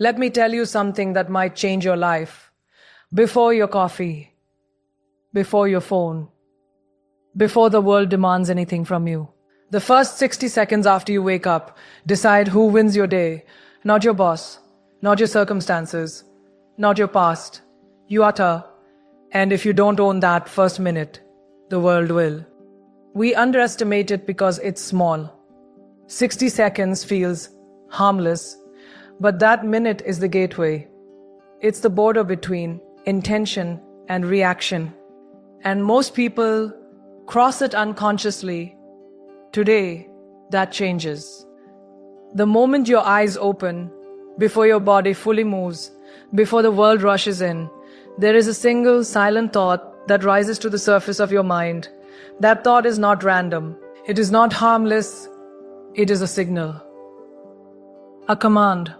Let me tell you something that might change your life. Before your coffee, before your phone, before the world demands anything from you. The first 60 seconds after you wake up, decide who wins your day. Not your boss, not your circumstances, not your past. You utter, and if you don't own that first minute, the world will. We underestimate it because it's small. 60 seconds feels harmless, but that minute is the gateway. It's the border between intention and reaction. And most people cross it unconsciously. Today, that changes. The moment your eyes open, before your body fully moves, before the world rushes in, there is a single silent thought that rises to the surface of your mind. That thought is not random. It is not harmless. It is a signal. A command.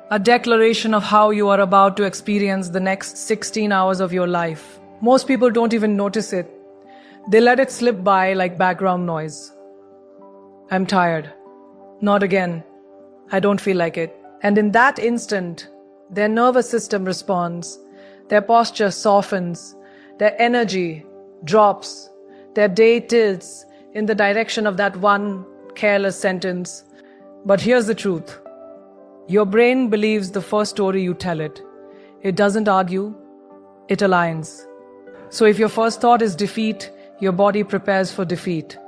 A declaration of how you are about to experience the next 16 hours of your life. Most people don't even notice it. They let it slip by like background noise. I'm tired. Not again. I don't feel like it. And in that instant, their nervous system responds. Their posture softens. Their energy drops. Their day tilts in the direction of that one careless sentence. But here's the truth. Your brain believes the first story you tell it. It doesn't argue. It aligns. So if your first thought is defeat, your body prepares for defeat.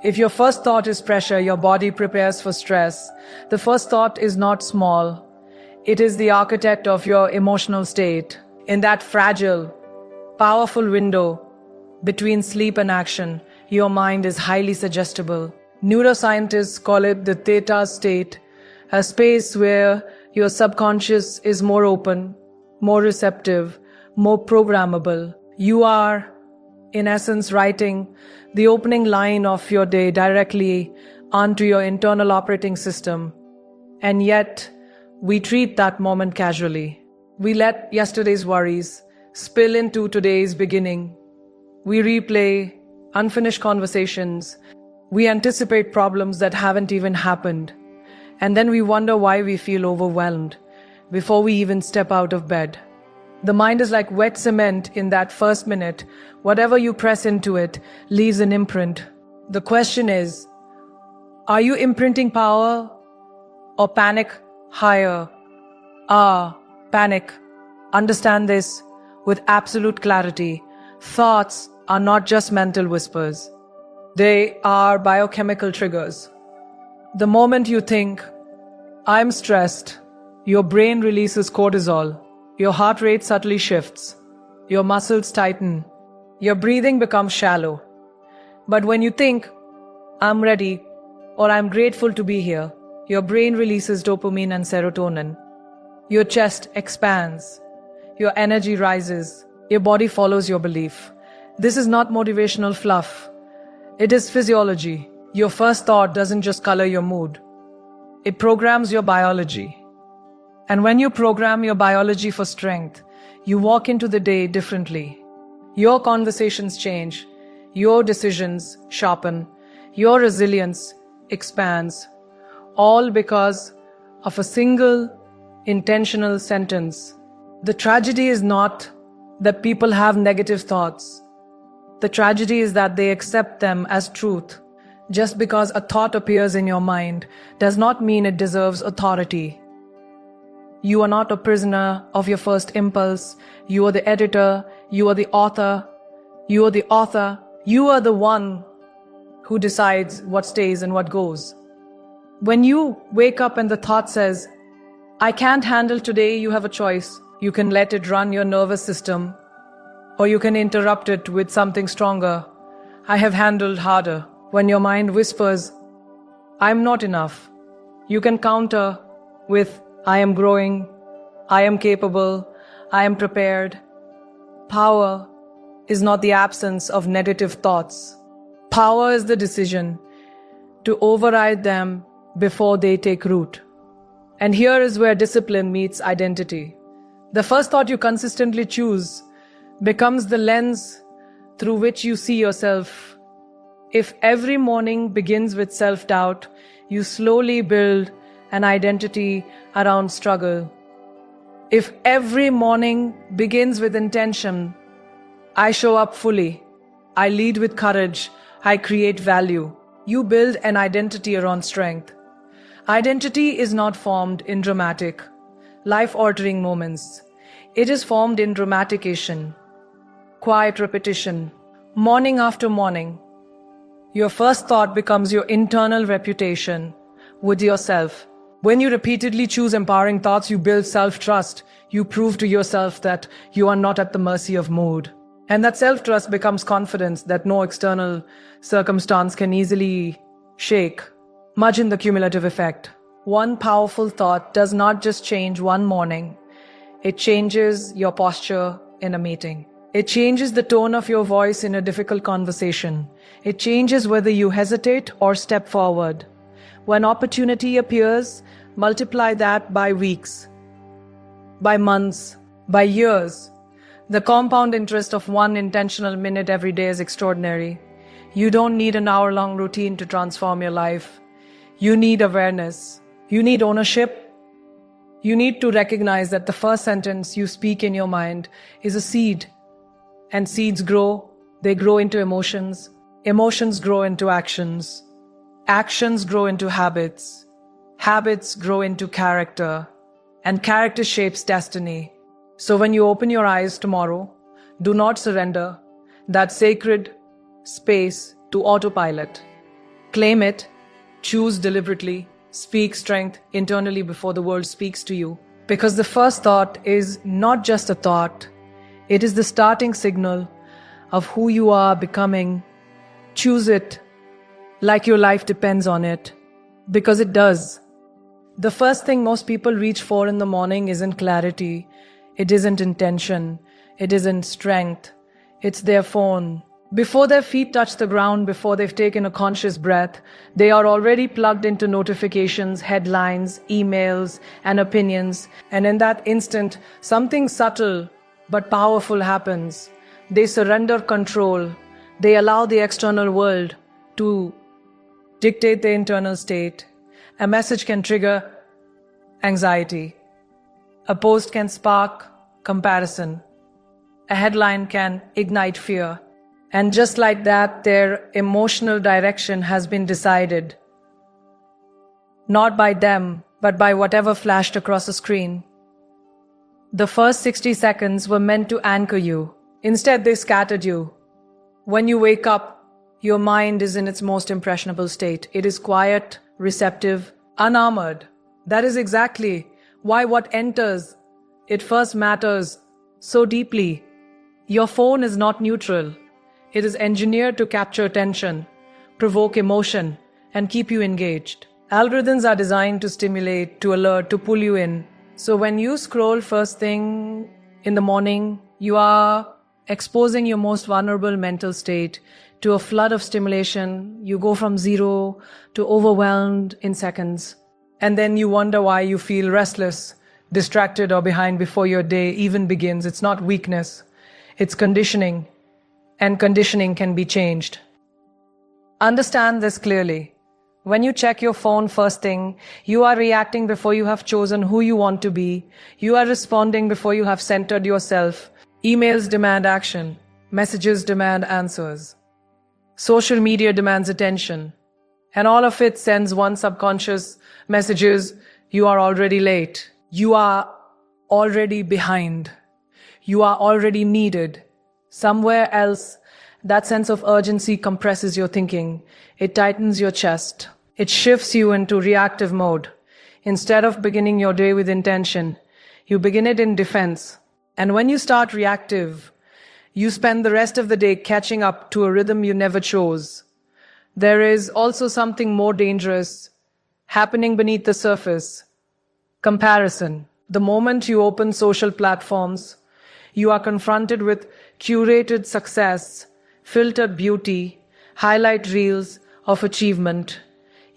If your first thought is pressure, your body prepares for stress. The first thought is not small. It is the architect of your emotional state. In that fragile, powerful window between sleep and action, your mind is highly suggestible. Neuroscientists call it the theta state, a space where your subconscious is more open, more receptive, more programmable. You are, in essence, writing the opening line of your day directly onto your internal operating system. And yet, we treat that moment casually. We let yesterday's worries spill into today's beginning. We replay unfinished conversations. We anticipate problems that haven't even happened. And then we wonder why we feel overwhelmed before we even step out of bed. The mind is like wet cement in that first minute. Whatever you press into it leaves an imprint. The question is, are you imprinting power or panic higher? Panic. Understand this with absolute clarity. Thoughts are not just mental whispers. They are biochemical triggers. The moment you think, I'm stressed, your brain releases cortisol. Your heart rate subtly shifts. Your muscles tighten. Your breathing becomes shallow. But when you think, I'm ready, or I'm grateful to be here, your brain releases dopamine and serotonin. Your chest expands. Your energy rises. Your body follows your belief. This is not motivational fluff. It is physiology. Your first thought doesn't just color your mood. It programs your biology. And when you program your biology for strength, you walk into the day differently. Your conversations change. Your decisions sharpen. Your resilience expands. All because of a single intentional sentence. The tragedy is not that people have negative thoughts. The tragedy is that they accept them as truth. Just because a thought appears in your mind does not mean it deserves authority. You are not a prisoner of your first impulse. You are the editor. You are the author. You are the author. You are the one who decides what stays and what goes. When you wake up and the thought says, I can't handle today, you have a choice. You can let it run your nervous system, or you can interrupt it with something stronger. I have handled harder. When your mind whispers, I'm not enough, you can counter with, I am growing, I am capable, I am prepared. Power is not the absence of negative thoughts. Power is the decision to override them before they take root. And here is where discipline meets identity. The first thought you consistently choose becomes the lens through which you see yourself. If every morning begins with self-doubt, you slowly build an identity around struggle. If every morning begins with intention, I show up fully, I lead with courage, I create value. You build an identity around strength. Identity is not formed in dramatic, life-altering moments. It is formed in dramatication, quiet repetition, morning after morning. Your first thought becomes your internal reputation with yourself. When you repeatedly choose empowering thoughts, you build self-trust. You prove to yourself that you are not at the mercy of mood. And that self-trust becomes confidence that no external circumstance can easily shake. Much in the cumulative effect. One powerful thought does not just change one morning. It changes your posture in a meeting. It changes the tone of your voice in a difficult conversation. It changes whether you hesitate or step forward. When opportunity appears, multiply that by weeks, by months, by years. The compound interest of one intentional minute every day is extraordinary. You don't need an hour-long routine to transform your life. You need awareness. You need ownership. You need to recognize that the first sentence you speak in your mind is a seed. And seeds grow. They grow into emotions. Emotions grow into actions. Actions grow into habits. Habits grow into character. And character shapes destiny. So when you open your eyes tomorrow, do not surrender that sacred space to autopilot. Claim it, choose deliberately, speak strength internally before the world speaks to you. Because the first thought is not just a thought, it is the starting signal of who you are becoming. Choose it like your life depends on it, because it does. The first thing most people reach for in the morning isn't clarity. It isn't intention. It isn't strength. It's their phone. Before their feet touch the ground, before they've taken a conscious breath, they are already plugged into notifications, headlines, emails, and opinions. And in that instant, something subtle but powerful happens. They surrender control. They allow the external world to dictate their internal state. A message can trigger anxiety. A post can spark comparison. A headline can ignite fear. And just like that, their emotional direction has been decided. Not by them, but by whatever flashed across the screen. The first 60 seconds were meant to anchor you. Instead, they scattered you. When you wake up, your mind is in its most impressionable state. It is quiet, receptive, unarmored. That is exactly why what enters it first matters so deeply. Your phone is not neutral. It is engineered to capture attention, provoke emotion, and keep you engaged. Algorithms are designed to stimulate, to alert, to pull you in. So when you scroll first thing in the morning, you are exposing your most vulnerable mental state to a flood of stimulation. You go from zero to overwhelmed in seconds. And then you wonder why you feel restless, distracted, or behind before your day even begins. It's not weakness. It's conditioning. And conditioning can be changed. Understand this clearly. When you check your phone first thing, you are reacting before you have chosen who you want to be. You are responding before you have centered yourself. Emails demand action. Messages demand answers. Social media demands attention. And all of it sends one subconscious messages: you are already late. You are already behind. You are already needed. Somewhere else, that sense of urgency compresses your thinking. It tightens your chest. It shifts you into reactive mode. Instead of beginning your day with intention, you begin it in defense. And when you start reactive, you spend the rest of the day catching up to a rhythm you never chose. There is also something more dangerous happening beneath the surface. Comparison. The moment you open social platforms, you are confronted with curated success, filtered beauty, highlight reels of achievement.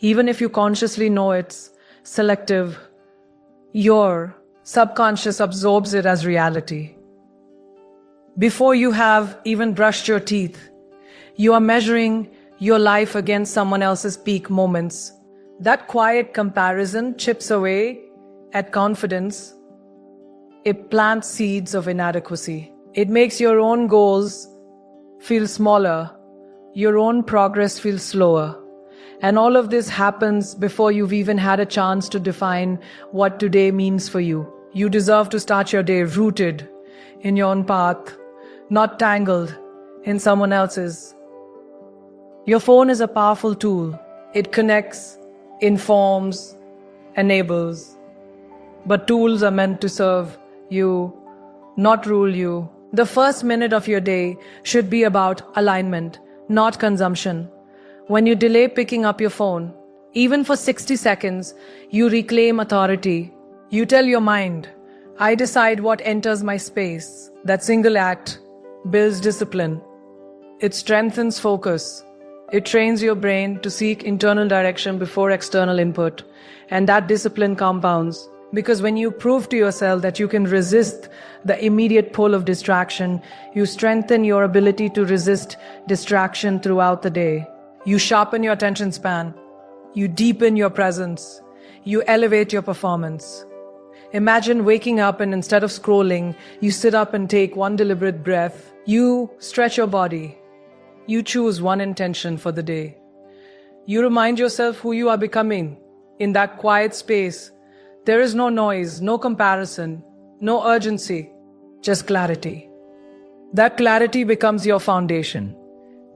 Even if you consciously know it's selective, your subconscious absorbs it as reality. Before you have even brushed your teeth, you are measuring your life against someone else's peak moments. That quiet comparison chips away at confidence It plants seeds of inadequacy. It makes your own goals feel smaller, your own progress feels slower. And all of this happens before you've even had a chance to define what today means for you. You deserve to start your day rooted in your own path, not tangled in someone else's. Your phone is a powerful tool. It connects, informs, enables. But tools are meant to serve you, not rule you. The first minute of your day should be about alignment, not consumption. When you delay picking up your phone, even for 60 seconds, you reclaim authority. You tell your mind, I decide what enters my space. That single act builds discipline. It strengthens focus. It trains your brain to seek internal direction before external input. And that discipline compounds. Because when you prove to yourself that you can resist the immediate pull of distraction, you strengthen your ability to resist distraction throughout the day. You sharpen your attention span. You deepen your presence. You elevate your performance. Imagine waking up and instead of scrolling, you sit up and take one deliberate breath. You stretch your body. You choose one intention for the day. You remind yourself who you are becoming in that quiet space. There is no noise, no comparison, no urgency, just clarity. That clarity becomes your foundation.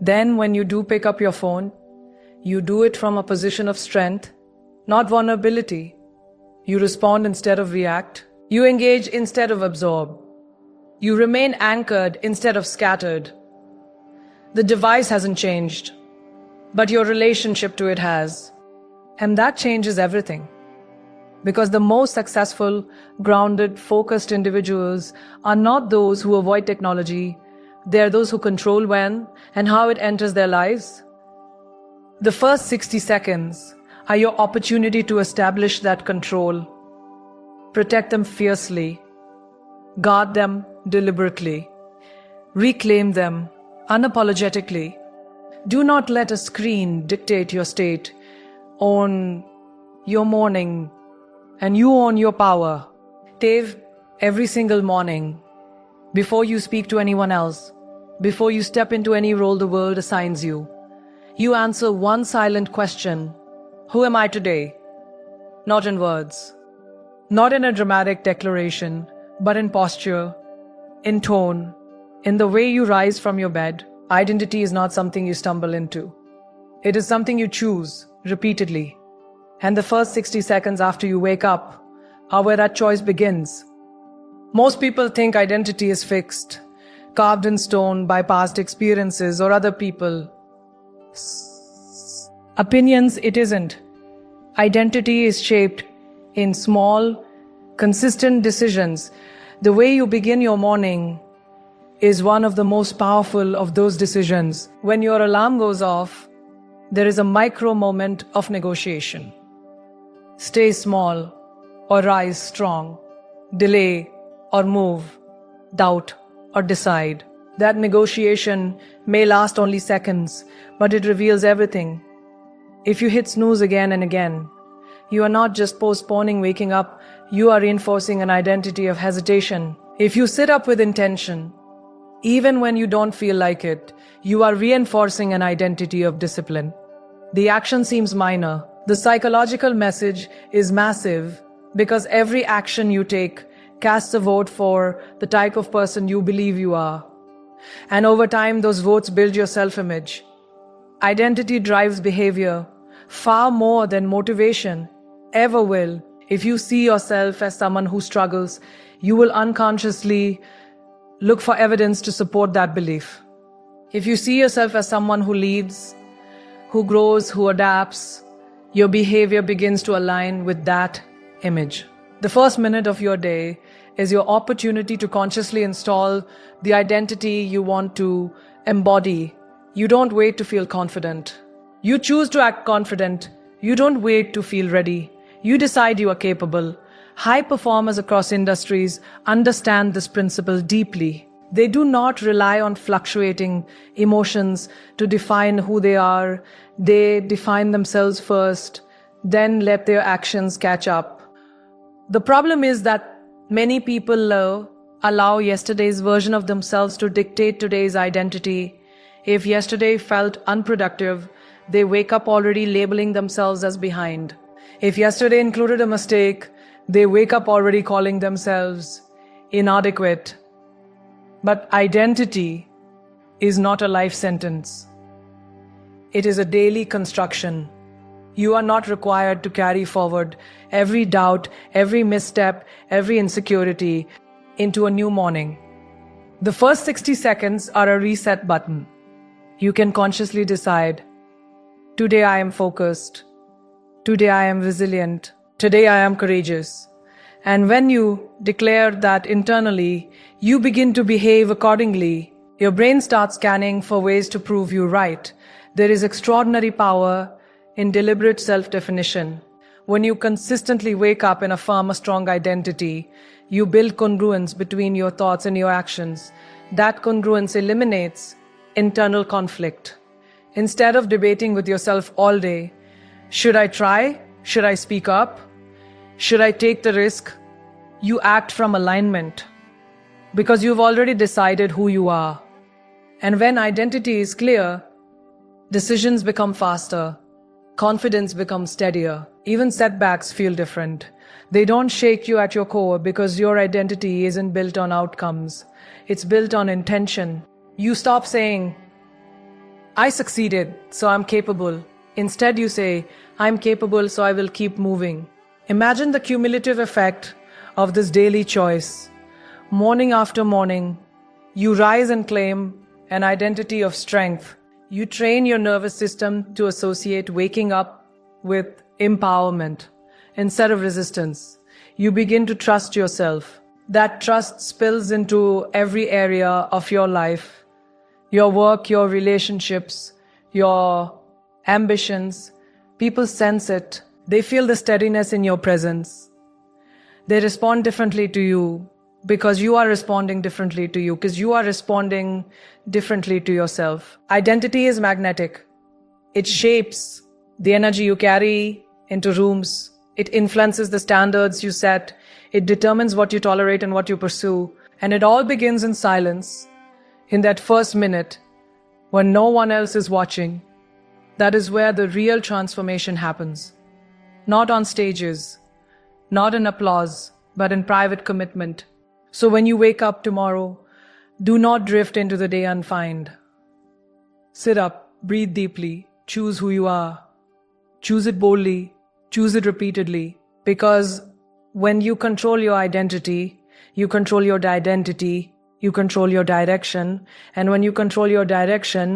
Then when you do pick up your phone, you do it from a position of strength, not vulnerability. You respond instead of react. You engage instead of absorb. You remain anchored instead of scattered. The device hasn't changed, but your relationship to it has. And that changes everything. Because the most successful, grounded, focused individuals are not those who avoid technology. They're those who control when and how it enters their lives. The first 60 seconds are your opportunity to establish that control. Protect them fiercely. Guard them deliberately. Reclaim them unapologetically. Do not let a screen dictate your state. Own your morning. And you own your power. Dave, every single morning, before you speak to anyone else, before you step into any role the world assigns you, you answer one silent question. Who am I today? Not in words, not in a dramatic declaration, but in posture, in tone, in the way you rise from your bed. Identity is not something you stumble into. It is something you choose repeatedly. And the first 60 seconds after you wake up are where that choice begins. Most people think identity is fixed, carved in stone by past experiences or other people. Opinions, it isn't. Identity is shaped in small, consistent decisions. The way you begin your morning is one of the most powerful of those decisions. When your alarm goes off, there is a micro moment of negotiation. Stay small or rise strong. Delay or move. Doubt or decide. That negotiation may last only seconds, but it reveals everything. If you hit snooze again and again, you are not just postponing waking up, you are reinforcing an identity of hesitation. If you sit up with intention, even when you don't feel like it, you are reinforcing an identity of discipline. The action seems minor. The psychological message is massive because every action you take casts a vote for the type of person you believe you are. And over time, those votes build your self-image. Identity drives behavior far more than motivation ever will. If you see yourself as someone who struggles, you will unconsciously look for evidence to support that belief. If you see yourself as someone who leads, who grows, who adapts, your behavior begins to align with that image. The first minute of your day is your opportunity to consciously install the identity you want to embody. You don't wait to feel confident. You choose to act confident. You don't wait to feel ready. You decide you are capable. High performers across industries understand this principle deeply. They do not rely on fluctuating emotions to define who they are. They define themselves first, then let their actions catch up. The problem is that Many people allow yesterday's version of themselves to dictate today's identity. If yesterday felt unproductive, they wake up already labeling themselves as behind. If yesterday included a mistake, they wake up already calling themselves inadequate. But identity is not a life sentence. It is a daily construction. You are not required to carry forward every doubt, every misstep, every insecurity into a new morning. The first 60 seconds are a reset button. You can consciously decide, today I am focused. Today I am resilient. Today I am courageous. And when you declare that internally, you begin to behave accordingly. Your brain starts scanning for ways to prove you right. There is extraordinary power in deliberate self-definition. When you consistently wake up and affirm a strong identity, you build congruence between your thoughts and your actions. That congruence eliminates internal conflict. Instead of debating with yourself all day, should I try? Should I speak up? Should I take the risk? You act from alignment because you've already decided who you are. And when identity is clear, decisions become faster. Confidence becomes steadier. Even setbacks feel different. They don't shake you at your core because your identity isn't built on outcomes. It's built on intention. You stop saying, I succeeded, so I'm capable. Instead, you say, I'm capable, so I will keep moving. Imagine the cumulative effect of this daily choice. Morning after morning, you rise and claim an identity of strength. You train your nervous system to associate waking up with empowerment instead of resistance. You begin to trust yourself. That trust spills into every area of your life, your work, your relationships, your ambitions. People sense it. They feel the steadiness in your presence. They respond differently to you because you are responding differently to you, because you are responding differently to yourself. Identity is magnetic. It shapes the energy you carry into rooms. It influences the standards you set. It determines what you tolerate and what you pursue. And it all begins in silence, in that first minute when no one else is watching. That is where the real transformation happens. Not on stages, not in applause, but in private commitment. So when you wake up tomorrow, do not drift into the day unfined. Sit up, breathe deeply, choose who you are. Choose it boldly, choose it repeatedly. Because when you control your identity, you control your identity, you control your direction. And when you control your direction,